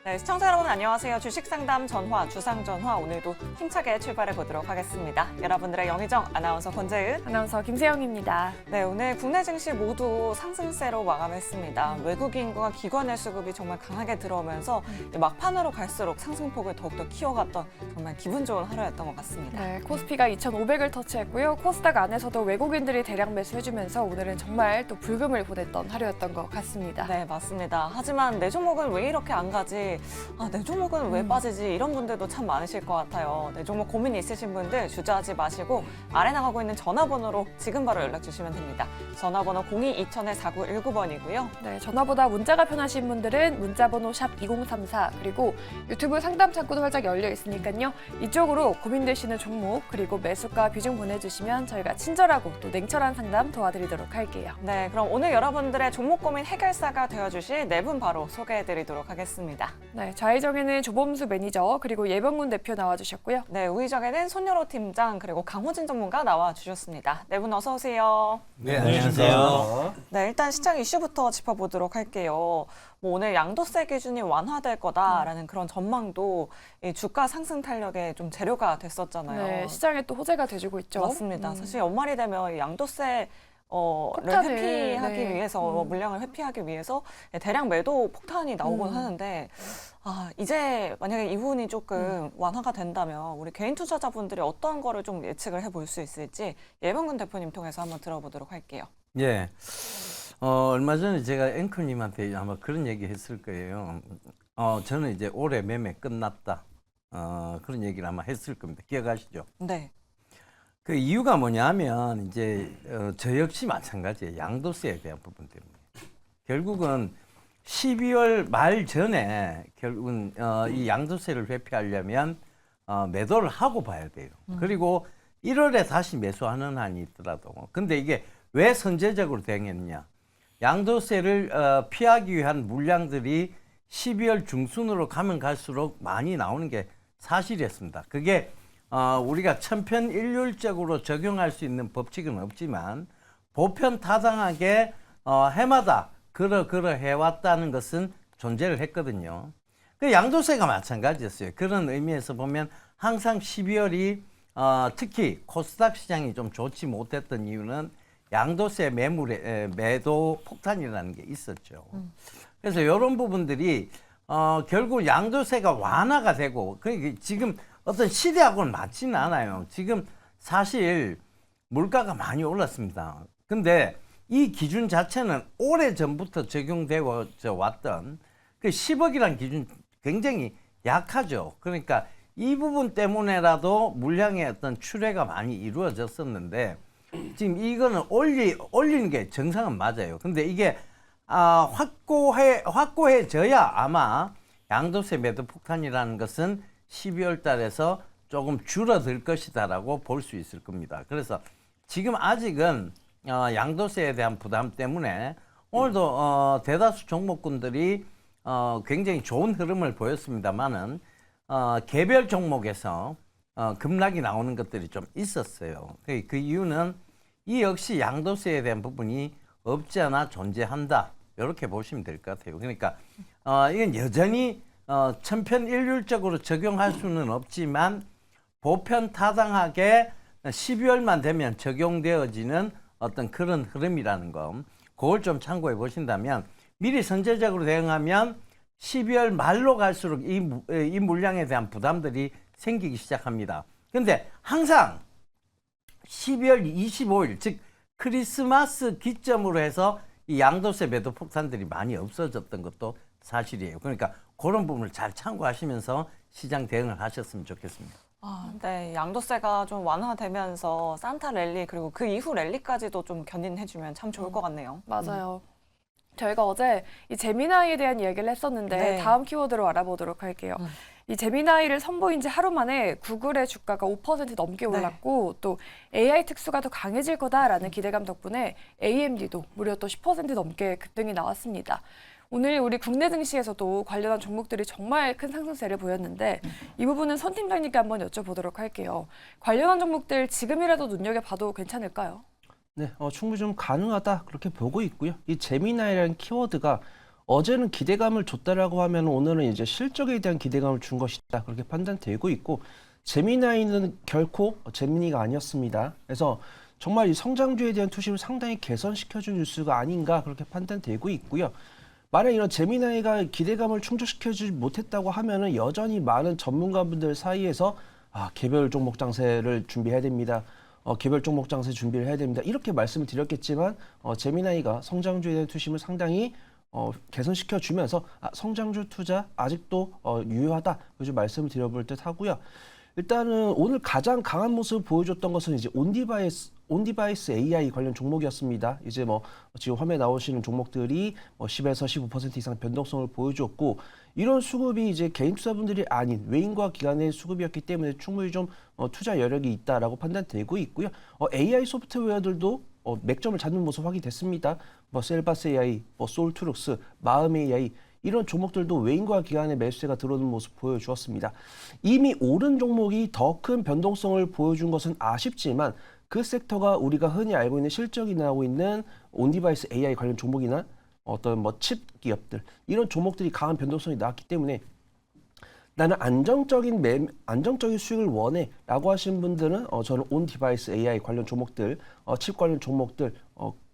네, 시청자 여러분 안녕하세요. 주식상담 전화, 주상전화 오늘도 힘차게 출발해 보도록 하겠습니다. 여러분들의 영의정 아나운서 권재은, 아나운서 김세영입니다. 네, 오늘 국내 증시 모두 상승세로 마감했습니다. 외국인과 기관의 수급이 정말 강하게 들어오면서 막판으로 갈수록 상승폭을 더욱더 키워갔던 정말 기분 좋은 하루였던 것 같습니다. 네, 코스피가 2,500을 터치했고요. 코스닥 안에서도 외국인들이 대량 매수해주면서 오늘은 정말 또 불금을 보냈던 하루였던 것 같습니다. 네, 맞습니다. 하지만 내 종목은 왜 이렇게 안 가지? 내 종목은 왜 빠지지? 이런 분들도 참 많으실 것 같아요. 내 종목 고민 있으신 분들 주저하지 마시고 아래 나가고 있는 전화번호로 지금 바로 연락 주시면 됩니다. 전화번호 02-2000-4919번이고요. 네, 전화보다 문자가 편하신 분들은 문자번호 샵 2034 그리고 유튜브 상담 창구도 활짝 열려 있으니까요. 이쪽으로 고민되시는 종목 그리고 매수가 비중 보내주시면 저희가 친절하고 또 냉철한 상담 도와드리도록 할게요. 네, 그럼 오늘 여러분들의 종목 고민 해결사가 되어주실 네 분 바로 소개해드리도록 하겠습니다. 네, 좌의정에는 조범수 매니저 그리고 예병군 대표 나와주셨고요. 네, 우의정에는 손여로 팀장 그리고 강호진 전문가 나와주셨습니다. 네 분 어서 오세요. 네, 안녕하세요. 네, 일단 시장 이슈부터 짚어보도록 할게요. 오늘 양도세 기준이 완화될 거다라는 그런 전망도 이 주가 상승 탄력에 좀 재료가 됐었잖아요. 네, 시장에 또 호재가 돼주고 있죠. 맞습니다. 사실 연말이 되면 이 양도세 를 폭탄을, 회피하기 네. 위해서 물량을 회피하기 위해서 대량 매도 폭탄이 나오곤 하는데 이제 만약에 이 부분이 조금 완화가 된다면 우리 개인 투자자분들이 어떤 거를 좀 예측을 해볼 수 있을지 예병근 대표님 통해서 한번 들어보도록 할게요. 예. 얼마 전에 제가 앵커님한테 아마 그런 얘기 했을 거예요. 저는 이제 올해 매매 끝났다. 그런 얘기를 아마 했을 겁니다. 기억하시죠? 네. 그 이유가 뭐냐면 이제 저 역시 마찬가지예요. 양도세에 대한 부분 때문에. 결국은 12월 말 전에 결국은 이 양도세를 회피하려면 매도를 하고 봐야 돼요. 그리고 1월에 다시 매수하는 한이 있더라도. 근데 이게 왜 선제적으로 대응했느냐. 양도세를 피하기 위한 물량들이 12월 중순으로 가면 갈수록 많이 나오는 게 사실이었습니다. 그게 우리가 천편일률적으로 적용할 수 있는 법칙은 없지만 보편타당하게 해마다 그러 해왔다는 것은 존재를 했거든요. 그 양도세가 마찬가지였어요. 그런 의미에서 보면 항상 12월이 특히 코스닥 시장이 좀 좋지 못했던 이유는 양도세 매도 폭탄이라는 게 있었죠. 그래서 이런 부분들이 결국 양도세가 완화가 되고 그러니까 지금 어떤 시대하고는 맞지는 않아요. 지금 사실 물가가 많이 올랐습니다. 근데 이 기준 자체는 오래전부터 적용되어 왔던 그 10억이라는 기준 굉장히 약하죠. 그러니까 이 부분 때문에라도 물량의 어떤 출회가 많이 이루어졌었는데 지금 이거는 올리는 게 정상은 맞아요. 근데 이게 확고해져야 아마 양도세 매도 폭탄이라는 것은 12월 달에서 조금 줄어들 것이다라고 볼 수 있을 겁니다. 그래서 지금 아직은 양도세에 대한 부담 때문에 오늘도 대다수 종목군들이 굉장히 좋은 흐름을 보였습니다만은 개별 종목에서 급락이 나오는 것들이 좀 있었어요. 그 이유는 이 역시 양도세에 대한 부분이 없지 않아 존재한다. 이렇게 보시면 될 것 같아요. 그러니까 이건 여전히 천편일률적으로 적용할 수는 없지만 보편타당하게 12월만 되면 적용되어지는 어떤 그런 흐름이라는 거 그걸 좀 참고해 보신다면 미리 선제적으로 대응하면 12월 말로 갈수록 이 물량에 대한 부담들이 생기기 시작합니다. 그런데 항상 12월 25일 즉 크리스마스 기점으로 해서 이 양도세 매도 폭탄들이 많이 없어졌던 것도 사실이에요. 그러니까 그런 부분을 잘 참고하시면서 시장 대응을 하셨으면 좋겠습니다. 네, 양도세가 좀 완화되면서 산타 랠리 그리고 그 이후 랠리까지도 좀 견인해주면 참 좋을 것 같네요. 맞아요. 저희가 어제 이 제미나이에 대한 이야기를 했었는데 네. 다음 키워드로 알아보도록 할게요. 이 제미나이를 선보인 지 하루 만에 구글의 주가가 5% 넘게 올랐고 또 AI 특수가 더 강해질 거다라는 기대감 덕분에 AMD도 무려 또 10% 넘게 급등이 나왔습니다. 오늘 우리 국내 증시에서도 관련한 종목들이 정말 큰 상승세를 보였는데 이 부분은 선 팀장님께 한번 여쭤보도록 할게요. 관련한 종목들 지금이라도 눈여겨봐도 괜찮을까요? 네, 충분히 좀 가능하다 그렇게 보고 있고요. 이 제미나이라는 키워드가 어제는 기대감을 줬다라고 하면 오늘은 이제 실적에 대한 기대감을 준 것이다. 그렇게 판단되고 있고 제미나이는 결코 제미니가 아니었습니다. 그래서 정말 이 성장주에 대한 투심을 상당히 개선시켜준 뉴스가 아닌가 그렇게 판단되고 있고요. 만약 이런 제미나이가 기대감을 충족시켜주지 못했다고 하면은 여전히 많은 전문가분들 사이에서 개별 종목 장세를 준비해야 됩니다. 개별 종목 장세 준비를 해야 됩니다. 이렇게 말씀을 드렸겠지만 제미나이가 성장주에 대한 투심을 상당히 개선시켜 주면서 성장주 투자 아직도 유효하다. 그래서 말씀을 드려볼 듯 하고요. 일단은 오늘 가장 강한 모습을 보여줬던 것은 이제 온디바이스 AI 관련 종목이었습니다. 이제 뭐 지금 화면에 나오시는 종목들이 10에서 15% 이상 변동성을 보여줬고 이런 수급이 이제 개인 투자분들이 아닌 외인과 기관의 수급이었기 때문에 충분히 좀 투자 여력이 있다라고 판단되고 있고요. AI 소프트웨어들도 맥점을 잡는 모습 확인됐습니다. 셀바스 AI, 솔트룩스, 마음 AI 이런 종목들도 외인과 기관의 매수세가 들어오는 모습 보여주었습니다. 이미 오른 종목이 더 큰 변동성을 보여준 것은 아쉽지만 그 섹터가 우리가 흔히 알고 있는 실적이 나오고 있는 온디바이스 AI 관련 종목이나 어떤 칩 기업들 이런 종목들이 강한 변동성이 나왔기 때문에 나는 안정적인 수익을 원해라고 하시는 분들은 저는 온디바이스 AI 관련 종목들, 칩 관련 종목들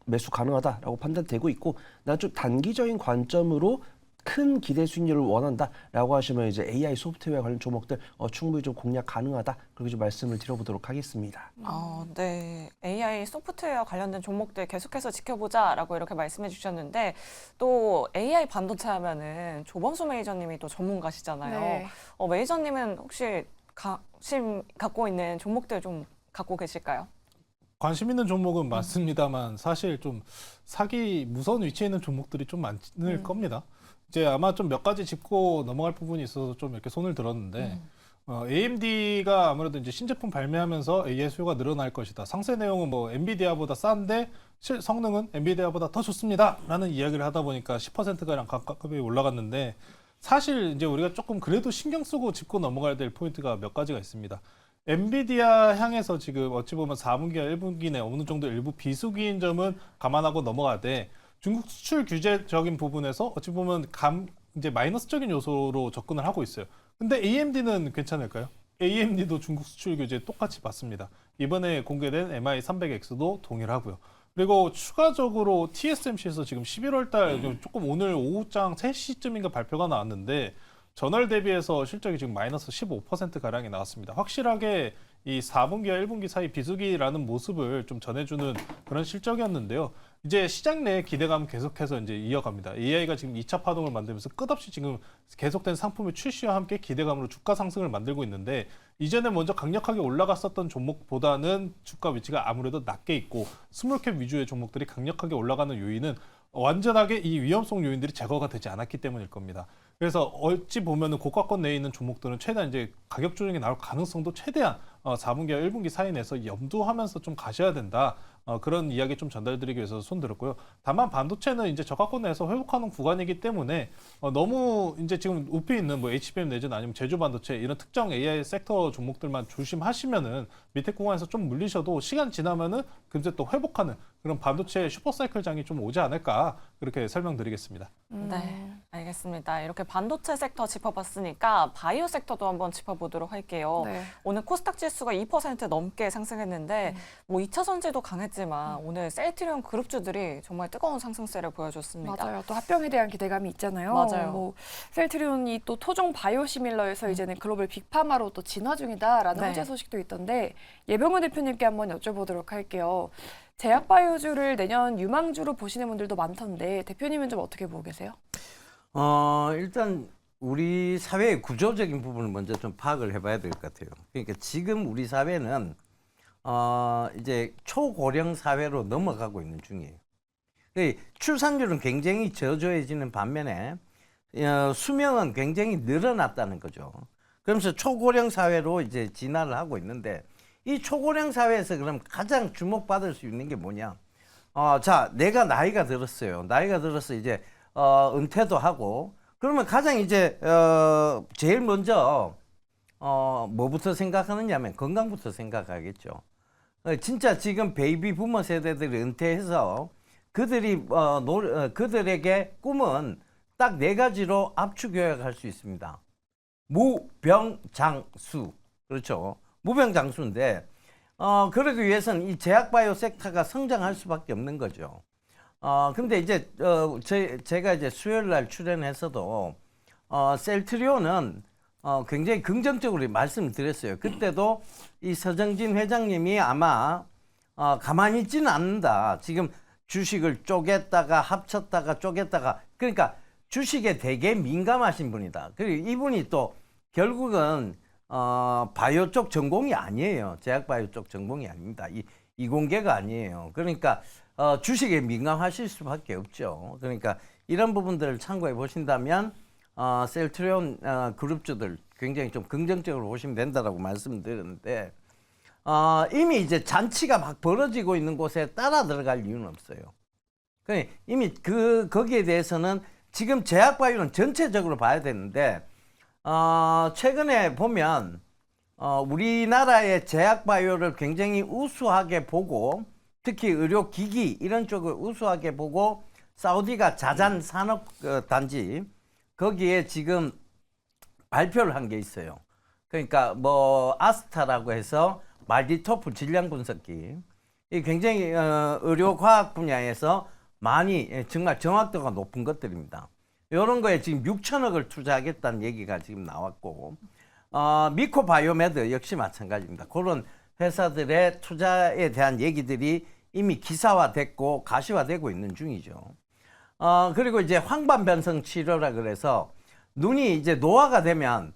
매수 가능하다라고 판단되고 있고 난 좀 단기적인 관점으로 큰 기대 수익률을 원한다라고 하시면 이제 AI 소프트웨어 관련 종목들 충분히 좀 공략 가능하다 그렇게 좀 말씀을 드려보도록 하겠습니다. 네. AI 소프트웨어 관련된 종목들 계속해서 지켜보자라고 이렇게 말씀해 주셨는데 또 AI 반도체 하면은 조범수 매니저님이 또 전문가시잖아요. 네. 매니저님은 혹시 관심 갖고 있는 종목들 좀 갖고 계실까요? 관심 있는 종목은 많습니다만 사실 좀 사기 무서운 위치에 있는 종목들이 좀 많을 겁니다. 이제 아마 좀 몇 가지 짚고 넘어갈 부분이 있어서 좀 이렇게 손을 들었는데 AMD가 아무래도 이제 신제품 발매하면서 AI 수요가 늘어날 것이다. 상세 내용은 뭐 엔비디아보다 싼데 성능은 엔비디아보다 더 좋습니다라는 이야기를 하다 보니까 10%가량 가깝게 올라갔는데 사실 이제 우리가 조금 그래도 신경 쓰고 짚고 넘어가야 될 포인트가 몇 가지가 있습니다. 엔비디아 향해서 지금 어찌 보면 4분기와 1분기 내 어느 정도 일부 비수기인 점은 감안하고 넘어가되 중국 수출 규제적인 부분에서 어찌 보면 이제 마이너스적인 요소로 접근을 하고 있어요. 근데 AMD는 괜찮을까요? AMD도 중국 수출 규제 똑같이 받습니다. 이번에 공개된 MI300X도 동일하고요. 그리고 추가적으로 TSMC에서 지금 11월 달 조금 오늘 오후장 3시쯤인가 발표가 나왔는데 전월 대비해서 실적이 지금 마이너스 15%가량이 나왔습니다. 확실하게 이 4분기와 1분기 사이 비수기라는 모습을 좀 전해주는 그런 실적이었는데요. 이제 시장 내 기대감 계속해서 이제 이어갑니다. AI가 지금 2차 파동을 만들면서 끝없이 지금 계속된 상품의 출시와 함께 기대감으로 주가 상승을 만들고 있는데 이전에 먼저 강력하게 올라갔었던 종목보다는 주가 위치가 아무래도 낮게 있고 스몰캡 위주의 종목들이 강력하게 올라가는 요인은 완전하게 이 위험성 요인들이 제거가 되지 않았기 때문일 겁니다. 그래서 어찌 보면은 고가권 내에 있는 종목들은 최대한 이제 가격 조정이 나올 가능성도 최대한 4분기와 1분기 사이 내에서 염두하면서 좀 가셔야 된다. 그런 이야기 좀 전달드리기 위해서 손들었고요. 다만 반도체는 이제 저가권 내에서 회복하는 구간이기 때문에 너무 이제 지금 높이 있는 뭐 HBM 내지는 아니면 제조 반도체 이런 특정 AI 섹터 종목들만 조심하시면은 밑에 구간에서 좀 물리셔도 시간 지나면은 금세 또 회복하는 그런 반도체 슈퍼사이클 장이 좀 오지 않을까 그렇게 설명드리겠습니다. 네, 알겠습니다. 이렇게 반도체 섹터 짚어봤으니까 바이오 섹터도 한번 짚어보도록 할게요. 네. 오늘 코스닥 지수가 2% 넘게 상승했는데 뭐 2차 전지도 강했지만 오늘 셀트리온 그룹주들이 정말 뜨거운 상승세를 보여줬습니다. 맞아요. 또 합병에 대한 기대감이 있잖아요. 맞아요. 뭐 셀트리온이 또 토종 바이오시밀러에서 이제는 글로벌 빅파마로 또 진화 중이다라는 네. 호재 소식도 있던데 예병훈 대표님께 한번 여쭤보도록 할게요. 제약바이오주를 내년 유망주로 보시는 분들도 많던데 대표님은 좀 어떻게 보고 계세요? 일단 우리 사회의 구조적인 부분을 먼저 좀 파악을 해봐야 될 것 같아요. 그러니까 지금 우리 사회는 이제 초고령 사회로 넘어가고 있는 중이에요. 출산율은 굉장히 저조해지는 반면에 수명은 굉장히 늘어났다는 거죠. 그러면서 초고령 사회로 이제 진화를 하고 있는데 이 초고령 사회에서 그럼 가장 주목받을 수 있는 게 뭐냐? 자, 내가 나이가 들었어요. 나이가 들어서 이제 은퇴도 하고 그러면 가장 이제 제일 먼저 뭐부터 생각하느냐면 건강부터 생각하겠죠. 진짜 지금 베이비 부머 세대들이 은퇴해서 그들이 그들에게 꿈은 딱 네 가지로 압축 요약할 수 있습니다. 무병장수. 그렇죠. 무병장수인데 그러기 위해서는 이 제약바이오 섹터가 성장할 수밖에 없는 거죠. 근데 이제 제가 이제 수요일 날 출연해서도 셀트리온은 굉장히 긍정적으로 말씀을 드렸어요. 그때도 이 서정진 회장님이 아마 가만히 있지는 않는다. 지금 주식을 쪼갰다가 합쳤다가 쪼갰다가, 그러니까 주식에 되게 민감하신 분이다. 그리고 이분이 또 결국은 바이오 쪽 전공이 아니에요. 제약 바이오 쪽 전공이 아닙니다. 이공계가 아니에요. 그러니까 주식에 민감하실 수밖에 없죠. 그러니까 이런 부분들을 참고해 보신다면 셀트리온 그룹주들 굉장히 좀 긍정적으로 보시면 된다라고 말씀드렸는데, 이미 이제 잔치가 막 벌어지고 있는 곳에 따라 들어갈 이유는 없어요. 그러니까 이미 거기에 대해서는 지금 제약바이오는 전체적으로 봐야 되는데, 최근에 보면 우리나라의 제약바이오를 굉장히 우수하게 보고, 특히 의료기기 이런 쪽을 우수하게 보고 사우디가 자잔 산업 단지 거기에 지금 발표를 한 게 있어요. 그러니까 뭐 아스타라고 해서 말디토프 질량 분석기, 이 굉장히 의료과학 분야에서 많이 정말 정확도가 높은 것들입니다. 이런 거에 지금 6천억을 투자하겠다는 얘기가 지금 나왔고, 미코바이오메드 역시 마찬가지입니다. 그런 회사들의 투자에 대한 얘기들이 이미 기사화됐고 가시화되고 있는 중이죠. 그리고 이제 황반변성 치료라 그래서 눈이 이제 노화가 되면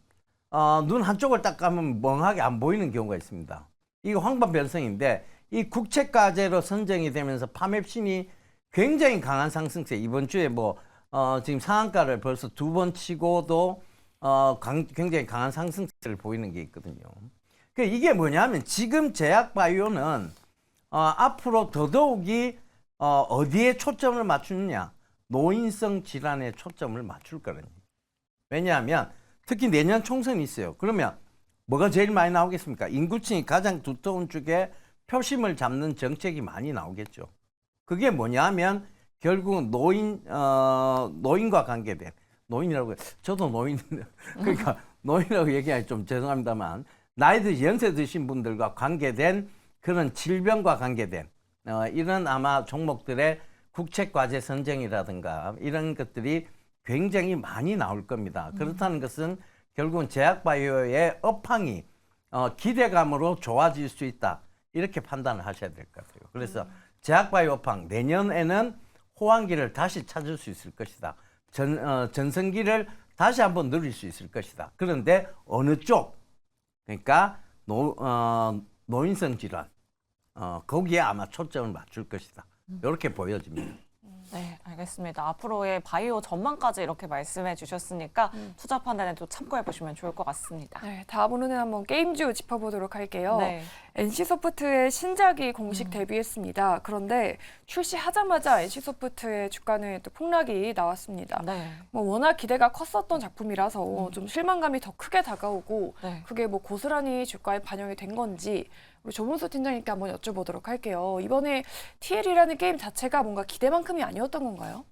눈 한쪽을 딱 감으면 멍하게 안 보이는 경우가 있습니다. 이거 황반변성인데 이 국책과제로 선정이 되면서 파맵신이 굉장히 강한 상승세, 이번 주에 뭐 지금 상한가를 벌써 2번 치고도 굉장히 강한 상승세를 보이는 게 있거든요. 이게 뭐냐면 지금 제약바이오는 앞으로 더더욱이 어디에 초점을 맞추느냐, 노인성 질환에 초점을 맞출 거라니. 왜냐하면 특히 내년 총선이 있어요. 그러면 뭐가 제일 많이 나오겠습니까? 인구층이 가장 두터운 쪽에 표심을 잡는 정책이 많이 나오겠죠. 그게 뭐냐 하면 결국은 노인과 관계된, 노인이라고 해요. 저도 노인, 그러니까 노인이라고 얘기하기 좀 죄송합니다만, 나이 드 연세 드신 분들과 관계된 그런 질병과 관계된 이런 아마 종목들의 국책과제 선정이라든가 이런 것들이 굉장히 많이 나올 겁니다. 그렇다는 것은 결국은 제약바이오의 업황이 기대감으로 좋아질 수 있다, 이렇게 판단을 하셔야 될 것 같아요. 그래서 제약바이오 업황 내년에는 호황기를 다시 찾을 수 있을 것이다. 전성기를 다시 한번 누릴 수 있을 것이다. 그런데 어느 쪽, 그러니까 노인성 질환, 거기에 아마 초점을 맞출 것이다. 이렇게 보여집니다. 네, 알겠습니다. 앞으로의 바이오 전망까지 이렇게 말씀해 주셨으니까 투자 판단에 또 참고해 보시면 좋을 것 같습니다. 네, 다음으로는 한번 게임주 짚어보도록 할게요. 네. NC소프트의 신작이 공식 데뷔했습니다. 그런데 출시하자마자 NC소프트의 주가는 또 폭락이 나왔습니다. 네. 뭐 워낙 기대가 컸었던 작품이라서 좀 실망감이 더 크게 다가오고, 네. 그게 뭐 고스란히 주가에 반영이 된 건지 우리 조문수 팀장님께 한번 여쭤보도록 할게요. 이번에 TL이라는 게임 자체가 뭔가 기대만큼이 아니었던 건가요?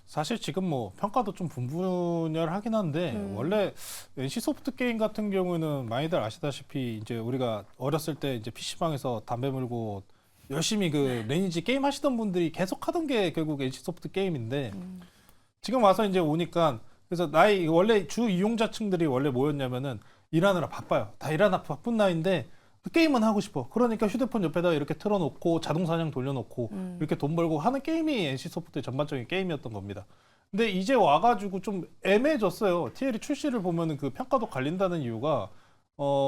사실 지금 뭐 평가도 좀 분분열하긴 한데 원래 NC 소프트 게임 같은 경우는 많이들 아시다시피 이제 우리가 어렸을 때 이제 PC방에서 담배 물고 열심히 그 리니지 게임 하시던 분들이 계속 하던 게 결국 NC 소프트 게임인데, 지금 와서 이제 오니까, 그래서 나이 원래 주 이용자층들이 원래 뭐였냐면은 일하느라 바빠요. 다 일하느라 바쁜 나이인데 게임은 하고 싶어. 그러니까 휴대폰 옆에다 이렇게 틀어놓고 자동 사냥 돌려놓고 이렇게 돈 벌고 하는 게임이 NC 소프트의 전반적인 게임이었던 겁니다. 근데 이제 와가지고 좀 애매해졌어요. TL이 출시를 보면은 그 평가도 갈린다는 이유가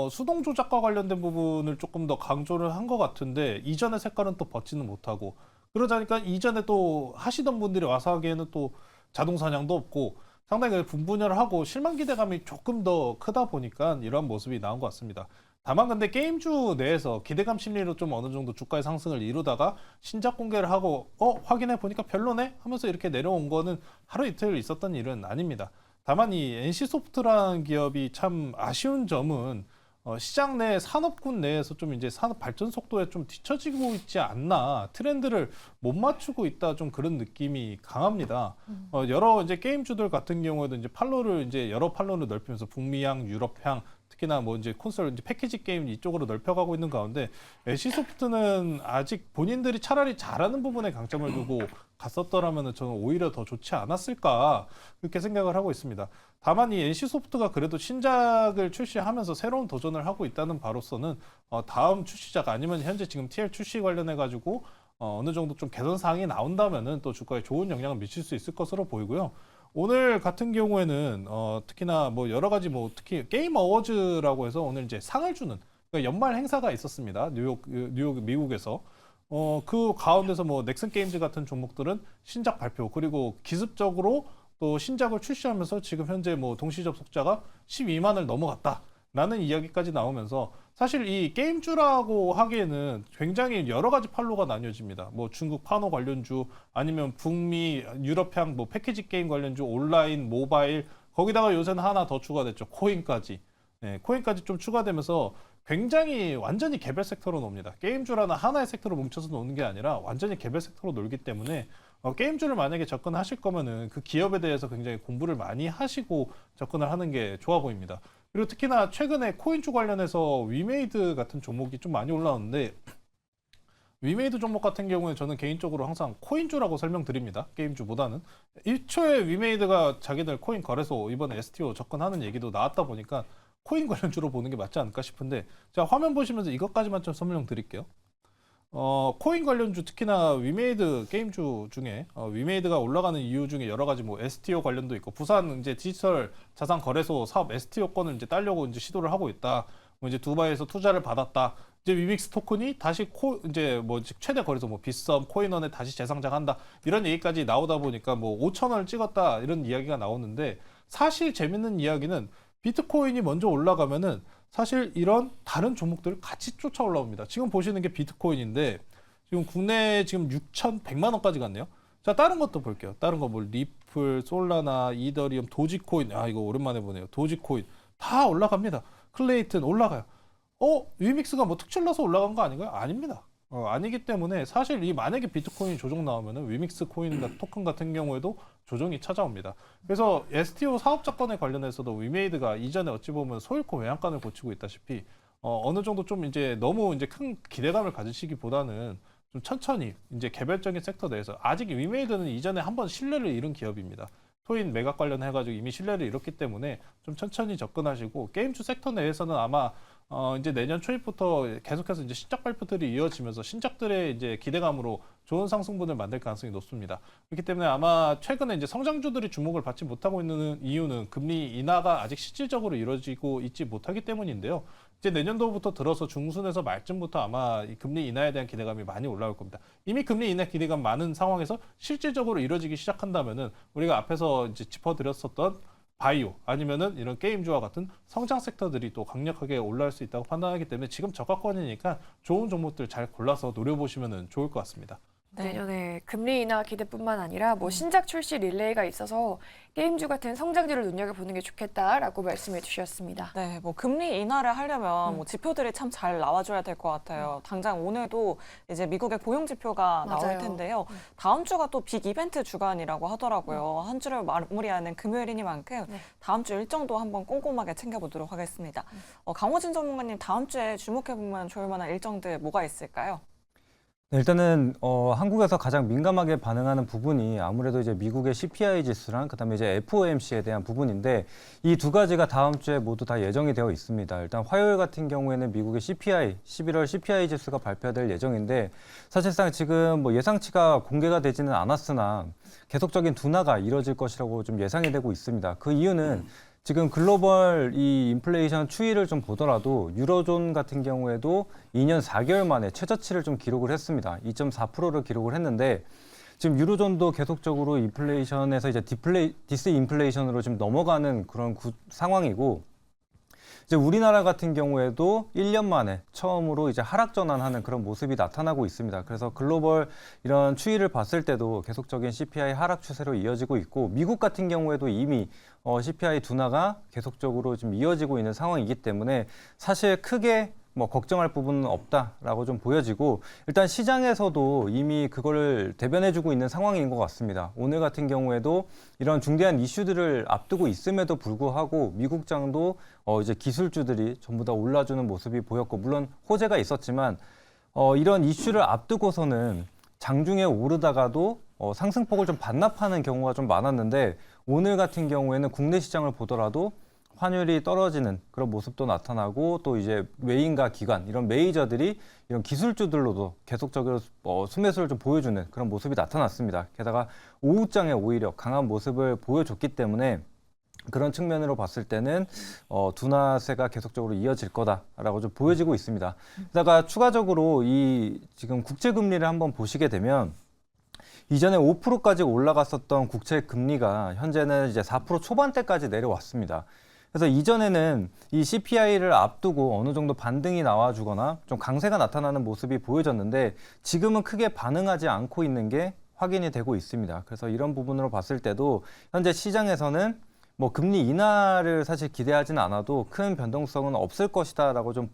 수동 조작과 관련된 부분을 조금 더 강조를 한 것 같은데, 이전의 색깔은 또 벗지는 못하고, 그러자니까 이전에 또 하시던 분들이 와서 하기에는 또 자동 사냥도 없고 상당히 분분열하고 실망 기대감이 조금 더 크다 보니까 이러한 모습이 나온 것 같습니다. 다만 근데 게임주 내에서 기대감 심리로 좀 어느 정도 주가의 상승을 이루다가 신작 공개를 하고 확인해 보니까 별로네 하면서 이렇게 내려온 거는 하루 이틀 있었던 일은 아닙니다. 다만 이 NC소프트라는 기업이 참 아쉬운 점은 시장 내 산업군 내에서 좀 이제 산업 발전 속도에 좀 뒤처지고 있지 않나, 트렌드를 못 맞추고 있다, 좀 그런 느낌이 강합니다. 여러 이제 게임주들 같은 경우에도 이제 판로를 이제 여러 판로를 넓히면서 북미향, 유럽향, 특히나 뭐 이제 콘솔 이제 패키지 게임 이쪽으로 넓혀가고 있는 가운데 NC소프트는 아직 본인들이 차라리 잘하는 부분에 강점을 두고 갔었더라면 저는 오히려 더 좋지 않았을까, 그렇게 생각을 하고 있습니다. 다만 이 NC소프트가 그래도 신작을 출시하면서 새로운 도전을 하고 있다는 바로서는 다음 출시작 아니면 현재 지금 TL 출시 관련해 가지고 어느 정도 좀 개선 사항이 나온다면은 또 주가에 좋은 영향을 미칠 수 있을 것으로 보이고요. 오늘 같은 경우에는 특히나 뭐 여러 가지 뭐 특히 게임 어워즈라고 해서 오늘 이제 상을 주는, 그러니까 연말 행사가 있었습니다. 뉴욕 미국에서. 그 가운데서 뭐 넥슨 게임즈 같은 종목들은 신작 발표, 그리고 기습적으로 또 신작을 출시하면서 지금 현재 뭐 동시 접속자가 12만을 넘어갔다라는 이야기까지 나오면서, 사실 이 게임주라고 하기에는 굉장히 여러 가지 판로가 나뉘어집니다. 뭐 중국 판호 관련주, 아니면 북미, 유럽향 뭐 패키지 게임 관련주, 온라인, 모바일, 거기다가 요새는 하나 더 추가됐죠. 코인까지. 네, 코인까지 좀 추가되면서 굉장히 완전히 개별 섹터로 놉니다. 게임주라는 하나의 섹터로 뭉쳐서 노는 게 아니라 완전히 개별 섹터로 놀기 때문에 게임주를 만약에 접근하실 거면은 그 기업에 대해서 굉장히 공부를 많이 하시고 접근을 하는 게 좋아 보입니다. 그리고 특히나 최근에 코인주 관련해서 위메이드 같은 종목이 좀 많이 올라오는데, 위메이드 종목 같은 경우에 저는 개인적으로 항상 코인주라고 설명드립니다. 게임주보다는. 1초에 위메이드가 자기들 코인 거래소 이번에 STO 접근하는 얘기도 나왔다 보니까 코인 관련주로 보는 게 맞지 않을까 싶은데, 자, 화면 보시면서 이것까지만 좀 설명드릴게요. 코인 관련주, 특히나 위메이드 게임주 중에 위메이드가 올라가는 이유 중에 여러 가지 뭐 STO 관련도 있고, 부산 이제 디지털 자산 거래소 사업 STO권을 이제 따려고 이제 시도를 하고 있다. 뭐 이제 두바이에서 투자를 받았다. 이제 위믹스 토큰이 다시 이제 뭐 최대 거래소 뭐 빗썸, 코인원에 다시 재상장한다. 이런 얘기까지 나오다 보니까 뭐 5,000원을 찍었다, 이런 이야기가 나오는데, 사실 재밌는 이야기는 비트코인이 먼저 올라가면은 사실 이런 다른 종목들을 같이 쫓아 올라옵니다. 지금 보시는 게 비트코인인데 지금 국내에 지금 6,100만 원까지 갔네요. 자, 다른 것도 볼게요. 다른 거 뭐 리플, 솔라나, 이더리움, 도지코인, 이거 오랜만에 보네요. 도지코인 다 올라갑니다. 클레이튼 올라가요. 위믹스가 뭐 특출나서 올라간 거 아닌가요? 아닙니다. 아니기 때문에 사실 이 만약에 비트코인 조정 나오면은 위믹스 코인 토큰 같은 경우에도 조정이 찾아옵니다. 그래서 STO 사업자건에 관련해서도 위메이드가 이전에 어찌 보면 소일코 외양간을 고치고 있다시피 어느 정도 좀 이제 너무 이제 큰 기대감을 가지시기보다는 좀 천천히 이제 개별적인 섹터 내에서, 아직 위메이드는 이전에 한번 신뢰를 잃은 기업입니다. 토인 매각 관련해가지고 이미 신뢰를 잃었기 때문에 좀 천천히 접근하시고, 게임주 섹터 내에서는 아마 이제 내년 초입부터 계속해서 이제 신작 발표들이 이어지면서 신작들의 이제 기대감으로 좋은 상승분을 만들 가능성이 높습니다. 그렇기 때문에 아마 최근에 이제 성장주들이 주목을 받지 못하고 있는 이유는 금리 인하가 아직 실질적으로 이루어지고 있지 못하기 때문인데요. 이제 내년도부터 들어서 중순에서 말쯤부터 아마 이 금리 인하에 대한 기대감이 많이 올라올 겁니다. 이미 금리 인하 기대감 많은 상황에서 실질적으로 이루어지기 시작한다면은 우리가 앞에서 이제 짚어드렸었던 바이오 아니면은 이런 게임주와 같은 성장 섹터들이 또 강력하게 올라올 수 있다고 판단하기 때문에 지금 저가권이니까 좋은 종목들 잘 골라서 노려보시면 좋을 것 같습니다. 내년에 금리 인하 기대뿐만 아니라 뭐 신작 출시 릴레이가 있어서 게임주 같은 성장주를 눈여겨보는 게 좋겠다라고 말씀해 주셨습니다. 네, 뭐 금리 인하를 하려면 뭐 지표들이 참 잘 나와줘야 될 것 같아요. 당장 오늘도 이제 미국의 고용 지표가 나올 맞아요. 텐데요. 다음 주가 또 빅 이벤트 주간이라고 하더라고요. 한 주를 마무리하는 금요일이니만큼 다음 주 일정도 한번 꼼꼼하게 챙겨보도록 하겠습니다. 강호진 전문가님, 다음 주에 주목해보면 좋을 만한 일정들 뭐가 있을까요? 네, 일단은 한국에서 가장 민감하게 반응하는 부분이 아무래도 이제 미국의 CPI 지수랑 그다음에 이제 FOMC에 대한 부분인데, 이 두 가지가 다음 주에 모두 다 예정이 되어 있습니다. 일단 화요일 같은 경우에는 미국의 CPI, 11월 CPI 지수가 발표될 예정인데, 사실상 지금 뭐 예상치가 공개가 되지는 않았으나 계속적인 둔화가 이뤄질 것이라고 좀 예상이 되고 있습니다. 그 이유는 지금 글로벌 이 인플레이션 추이를 좀 보더라도 유로존 같은 경우에도 2년 4개월 만에 최저치를 좀 기록을 했습니다. 2.4%를 기록을 했는데, 지금 유로존도 계속적으로 인플레이션에서 이제 디스인플레이션으로 지금 넘어가는 그런 상황이고, 이제 우리나라 같은 경우에도 1년 만에 처음으로 이제 하락 전환하는 그런 모습이 나타나고 있습니다. 그래서 글로벌 이런 추이를 봤을 때도 계속적인 CPI 하락 추세로 이어지고 있고, 미국 같은 경우에도 이미 CPI 둔화가 계속적으로 좀 이어지고 있는 상황이기 때문에 사실 크게 뭐 걱정할 부분은 없다라고 좀 보여지고, 일단 시장에서도 이미 그거를 대변해주고 있는 상황인 것 같습니다. 오늘 같은 경우에도 이런 중대한 이슈들을 앞두고 있음에도 불구하고 미국장도 이제 기술주들이 전부 다 올라주는 모습이 보였고, 물론 호재가 있었지만 이런 이슈를 앞두고서는 장중에 오르다가도 상승폭을 좀 반납하는 경우가 좀 많았는데, 오늘 같은 경우에는 국내 시장을 보더라도 환율이 떨어지는 그런 모습도 나타나고, 또 이제 외인과 기관, 이런 메이저들이 이런 기술주들로도 계속적으로 순매수를 좀 보여주는 그런 모습이 나타났습니다. 게다가 오후장에 오히려 강한 모습을 보여줬기 때문에 그런 측면으로 봤을 때는 둔화세가 계속적으로 이어질 거다라고 좀 보여지고 있습니다. 게다가 추가적으로 이 지금 국채 금리를 한번 보시게 되면, 이전에 5%까지 올라갔었던 국채 금리가 현재는 이제 4% 초반대까지 내려왔습니다. 그래서 이전에는 이 CPI를 앞두고 어느 정도 반등이 나와주거나 좀 강세가 나타나는 모습이 보여졌는데, 지금은 크게 반응하지 않고 있는 게 확인이 되고 있습니다. 그래서 이런 부분으로 봤을 때도 현재 시장에서는 뭐 금리 인하를 사실 기대하지는 않아도 큰 변동성은 없을 것이다라고 좀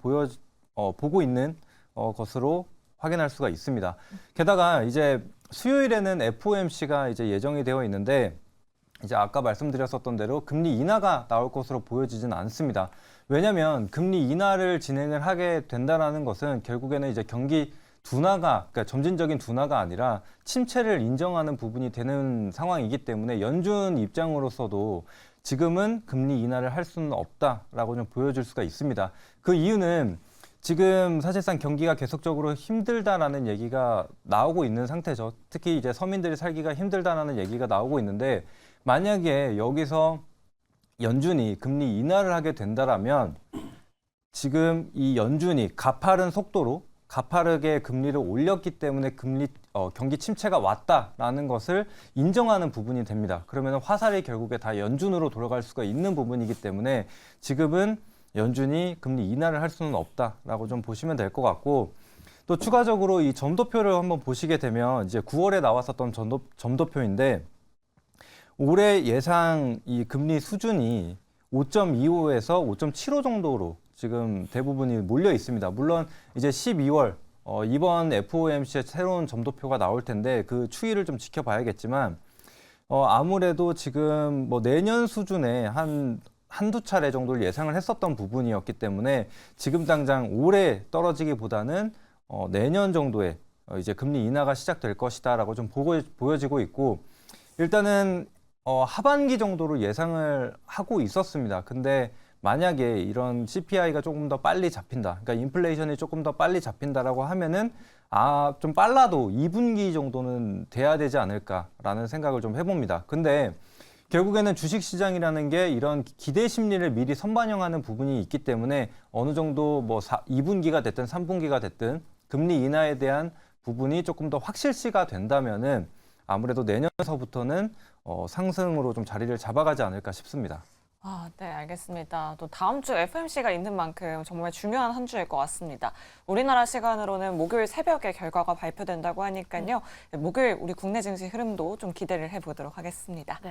보고 있는 것으로 확인할 수가 있습니다. 게다가 이제 수요일에는 FOMC가 이제 예정이 되어 있는데, 이제 아까 말씀드렸었던 대로 금리 인하가 나올 것으로 보여지진 않습니다. 왜냐하면 금리 인하를 진행을 하게 된다는 것은 결국에는 이제 경기 둔화가, 그러니까 점진적인 둔화가 아니라 침체를 인정하는 부분이 되는 상황이기 때문에, 연준 입장으로서도 지금은 금리 인하를 할 수는 없다라고 좀 보여줄 수가 있습니다. 그 이유는 지금 사실상 경기가 계속적으로 힘들다라는 얘기가 나오고 있는 상태죠. 특히 이제 서민들이 살기가 힘들다라는 얘기가 나오고 있는데, 만약에 여기서 연준이 금리 인하를 하게 된다라면 지금 이 연준이 가파른 속도로 가파르게 금리를 올렸기 때문에 경기 침체가 왔다라는 것을 인정하는 부분이 됩니다. 그러면 화살이 결국에 다 연준으로 돌아갈 수가 있는 부분이기 때문에 지금은 연준이 금리 인하를 할 수는 없다라고 좀 보시면 될 것 같고, 또 추가적으로 이 점도표를 한번 보시게 되면 이제 9월에 나왔었던 점도표인데, 올해 예상 이 금리 수준이 5.25에서 5.75 정도로 지금 대부분이 몰려 있습니다. 물론 이제 12월 이번 FOMC의 새로운 점도표가 나올 텐데 그 추이를 좀 지켜봐야겠지만, 아무래도 지금 뭐 내년 수준에 한두 차례 정도를 예상을 했었던 부분이었기 때문에 지금 당장 올해 떨어지기보다는 내년 정도에 이제 금리 인하가 시작될 것이다라고 좀 보여지고 있고, 일단은 하반기 정도로 예상을 하고 있었습니다. 근데 만약에 이런 CPI가 조금 더 빨리 잡힌다, 그러니까 인플레이션이 조금 더 빨리 잡힌다라고 하면은 좀 빨라도 2분기 정도는 돼야 되지 않을까라는 생각을 좀 해봅니다. 근데 결국에는 주식시장이라는 게 이런 기대 심리를 미리 선반영하는 부분이 있기 때문에 어느 정도 뭐 2분기가 됐든 3분기가 됐든 금리 인하에 대한 부분이 조금 더 확실시가 된다면은 아무래도 내년서부터는 상승으로 좀 자리를 잡아가지 않을까 싶습니다. 네, 알겠습니다. 또 다음 주 FOMC가 있는 만큼 정말 중요한 한 주일 것 같습니다. 우리나라 시간으로는 목요일 새벽에 결과가 발표된다고 하니까요. 목요일 우리 국내 증시 흐름도 좀 기대를 해보도록 하겠습니다. 네.